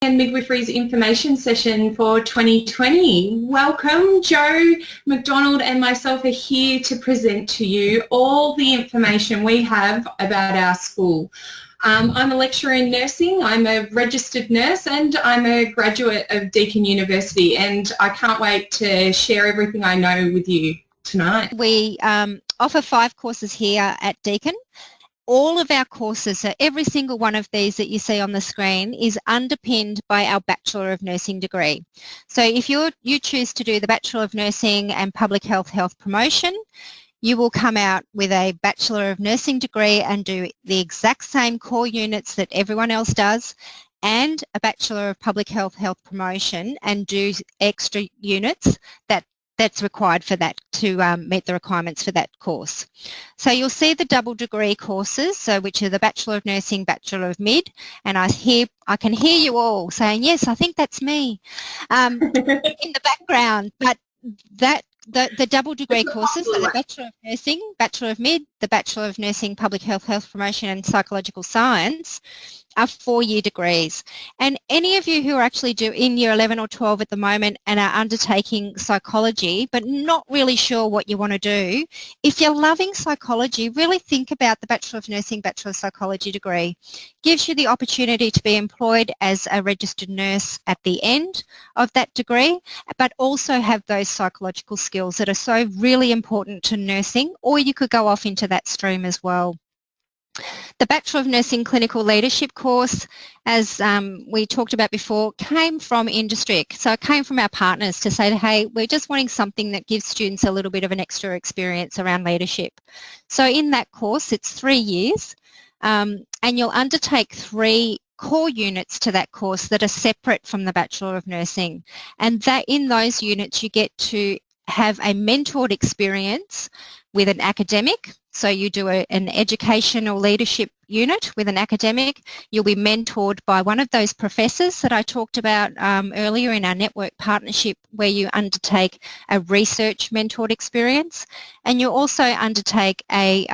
and Midwifery's information session for 2020. Welcome. Joe McDonald and myself are here to present to you all the information we have about our school. I'm a lecturer in nursing, I'm a registered nurse, and I'm a graduate of Deakin University, and I can't wait to share everything I know with you tonight. We offer 5 courses here at Deakin. All of our courses, so every single one of these that you see on the screen, is underpinned by our Bachelor of Nursing degree. So if you choose to do the Bachelor of Nursing and Public Health Promotion, you will come out with a Bachelor of Nursing degree and do the exact same core units that everyone else does, and a Bachelor of Public Health Promotion and do extra units that's required for that to meet the requirements for that course. So you'll see the double degree courses, so which are the Bachelor of Nursing, Bachelor of Mid, and I can hear you all saying, yes, I think that's me in the background, but the double degree courses, so the Bachelor of Nursing, Bachelor of Mid, the Bachelor of Nursing, Public Health Promotion and Psychological Science are 4-year degrees. And any of you who are actually in year 11 or 12 at the moment and are undertaking psychology but not really sure what you want to do, if you're loving psychology, really think about the Bachelor of Nursing, Bachelor of Psychology degree. Gives you the opportunity to be employed as a registered nurse at the end of that degree, but also have those psychological skills that are so really important to nursing, or you could go off into that stream as well. The Bachelor of Nursing Clinical Leadership course, as we talked about before, came from industry. So it came from our partners to say, hey, we're just wanting something that gives students a little bit of an extra experience around leadership. So in that course, it's 3 years, and you'll undertake 3 core units to that course that are separate from the Bachelor of Nursing. And that in those units, you get to have a mentored experience with an academic. So you do an educational leadership unit with an academic. You'll be mentored by one of those professors that I talked about earlier in our network partnership, where you undertake a research mentored experience. And you also undertake a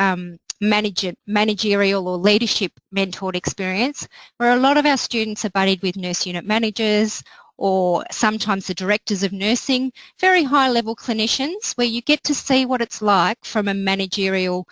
managerial or leadership mentored experience, where a lot of our students are buddied with nurse unit managers or sometimes the directors of nursing, very high-level clinicians, where you get to see what it's like from a managerial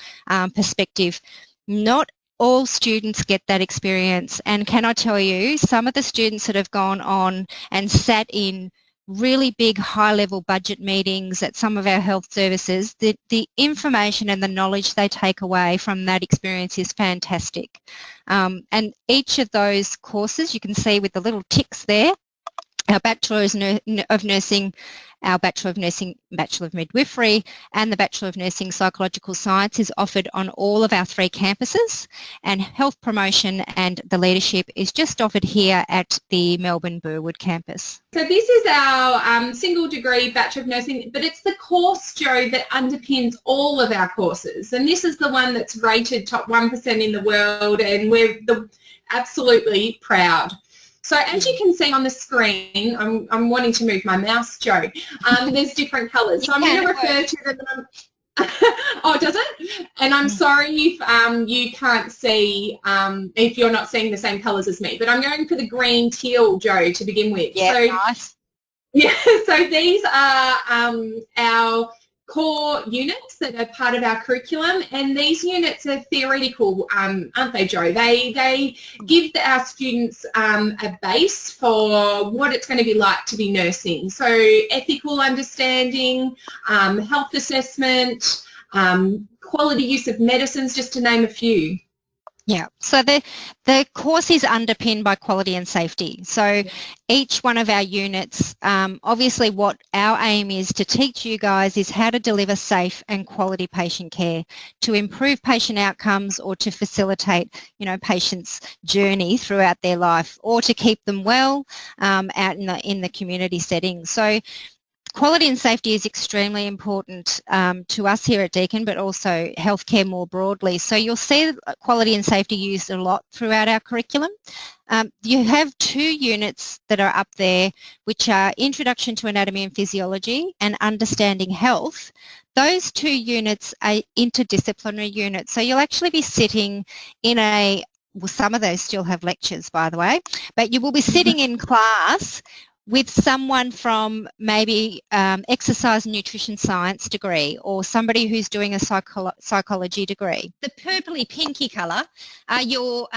perspective. Not all students get that experience, and can I tell you, some of the students that have gone on and sat in really big high-level budget meetings at some of our health services, the information and the knowledge they take away from that experience is fantastic. And each of those courses, you can see with the little ticks there, our Bachelor of Nursing, our Bachelor of Nursing, Bachelor of Midwifery, and the Bachelor of Nursing Psychological Science is offered on all of our 3 campuses, and Health Promotion and the Leadership is just offered here at the Melbourne Burwood campus. So this is our single degree Bachelor of Nursing, but it's the course, Joe, that underpins all of our courses, and this is the one that's rated top 1% in the world, and we're absolutely proud. So as you can see on the screen, I'm wanting to move my mouse, Joe. There's different colours. So I'm going to refer to them. Oh, does it? And I'm sorry if you can't see, if you're not seeing the same colours as me. But I'm going for the green teal, Joe, to begin with. Yeah, so, nice. Yeah, so these are our core units that are part of our curriculum, and these units are theoretical, aren't they, Joe? They give our students a base for what it's going to be like to be nursing. So ethical understanding, health assessment, quality use of medicines, just to name a few. Yeah, so the course is underpinned by quality and safety. So each one of our units, obviously what our aim is to teach you guys is how to deliver safe and quality patient care, to improve patient outcomes or to facilitate, patients' journey throughout their life, or to keep them well out in the community setting. So quality and safety is extremely important to us here at Deakin, but also healthcare more broadly. So you'll see quality and safety used a lot throughout our curriculum. You have 2 units that are up there, which are Introduction to Anatomy and Physiology and Understanding Health. Those 2 units are interdisciplinary units. So you'll actually be sitting in a well, some of those still have lectures, by the way, but you will be sitting in class with someone from maybe exercise and nutrition science degree, or somebody who's doing a psychology degree. The purpley pinky colour are your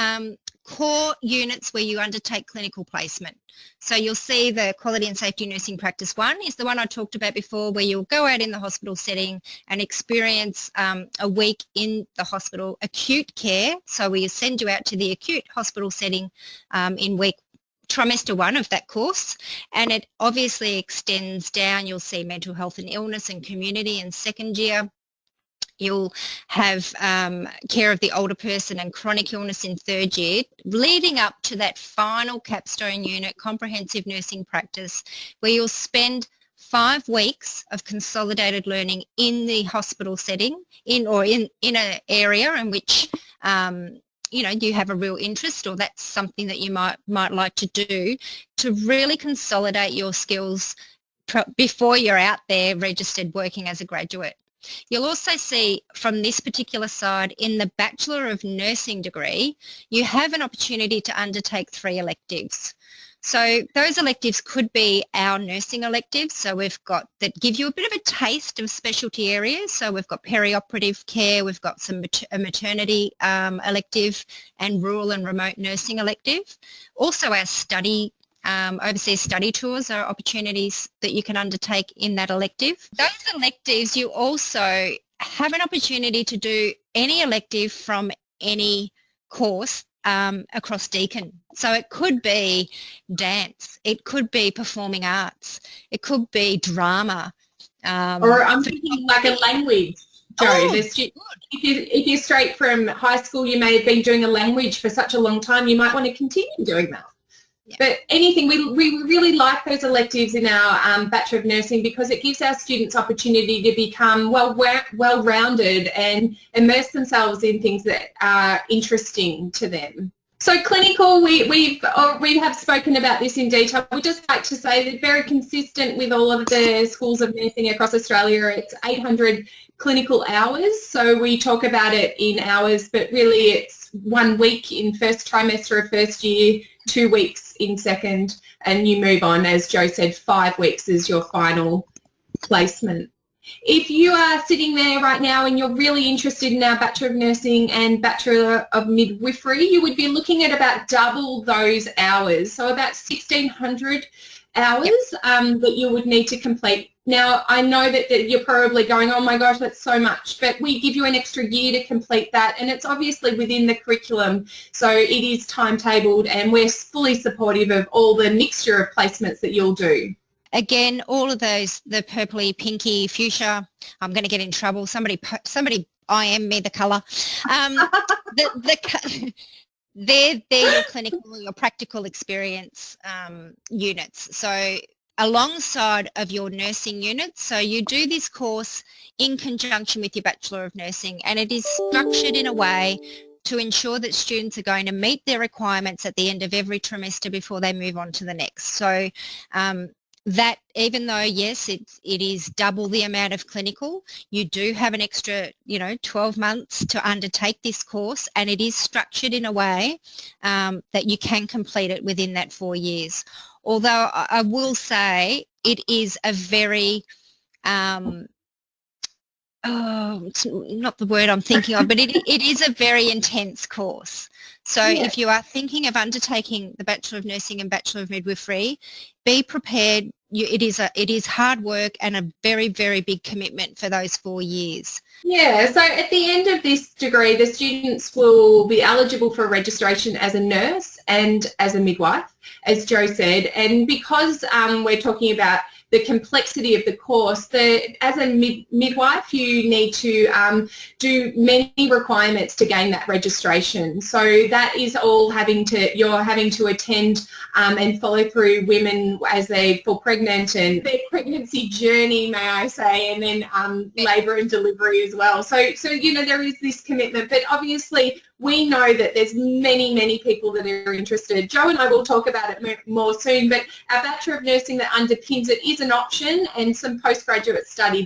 core units where you undertake clinical placement. So you'll see the Quality and Safety Nursing Practice 1 is the one I talked about before, where you'll go out in the hospital setting and experience a week in the hospital acute care. So we send you out to the acute hospital setting in trimester 1 of that course, and it obviously extends down. You'll see mental health and illness and community in second year. You'll have care of the older person and chronic illness in third year, leading up to that final capstone unit, comprehensive nursing practice, where you'll spend 5 weeks of consolidated learning in the hospital setting, in an area in which you have a real interest, or that's something that you might like to do, to really consolidate your skills before you're out there registered working as a graduate. You'll also see from this particular side, in the Bachelor of Nursing degree, you have an opportunity to undertake 3 electives. So those electives could be our nursing electives, so we've got that give you a bit of a taste of specialty areas. So we've got perioperative care, we've got a maternity elective, and rural and remote nursing elective. Also our overseas study tours are opportunities that you can undertake in that elective. Those electives, you also have an opportunity to do any elective from any course across Deakin. So it could be dance, it could be performing arts, it could be drama. Or I'm thinking like a language, Jo. If you're straight from high school, you may have been doing a language for such a long time, you might want to continue doing that. Yeah. But anything, we really like those electives in our Bachelor of Nursing, because it gives our students opportunity to become well-rounded and immerse themselves in things that are interesting to them. So clinical, we have spoken about this in detail. We just like to say that very consistent with all of the schools of nursing across Australia. It's 800 clinical hours. So we talk about it in hours, but really it's 1 week in first trimester of first year, 2 weeks in second, and you move on, as Jo said, 5 weeks is your final placement. If you are sitting there right now and you're really interested in our Bachelor of Nursing and Bachelor of Midwifery, you would be looking at about double those hours, so about 1,600 hours that you would need to complete. Now, I know that you're probably going, oh my gosh, that's so much, but we give you an extra year to complete that, and it's obviously within the curriculum, so it is timetabled, and we're fully supportive of all the mixture of placements that you'll do. Again, all of those, the purpley, pinky, fuchsia, I'm going to get in trouble. Somebody IM me the colour. They're your clinical, your practical experience units. So alongside of your nursing units, so you do this course in conjunction with your Bachelor of Nursing, and it is structured in a way to ensure that students are going to meet their requirements at the end of every trimester before they move on to the next. So that even though, yes, it is double the amount of clinical, you do have an extra, 12 months to undertake this course, and it is structured in a way that you can complete it within that 4 years. Although I will say it is a very, it's not the word I'm thinking of, but it is a very intense course. So if you are thinking of undertaking the Bachelor of Nursing and Bachelor of Midwifery, be prepared. It is hard work and a very, very big commitment for those 4 years. Yeah, so at the end of this degree, the students will be eligible for registration as a nurse and as a midwife, as Jo said, and because we're talking about the complexity of the course, as a midwife, you need to do many requirements to gain that registration. So that is all you're having to attend and follow through women as they fall pregnant and their pregnancy journey, may I say, and then labour and delivery as well. So there is this commitment, but obviously we know that there's many people that are interested. Jo and I will talk about it more soon, but our Bachelor of Nursing that underpins it is an option, and some postgraduate study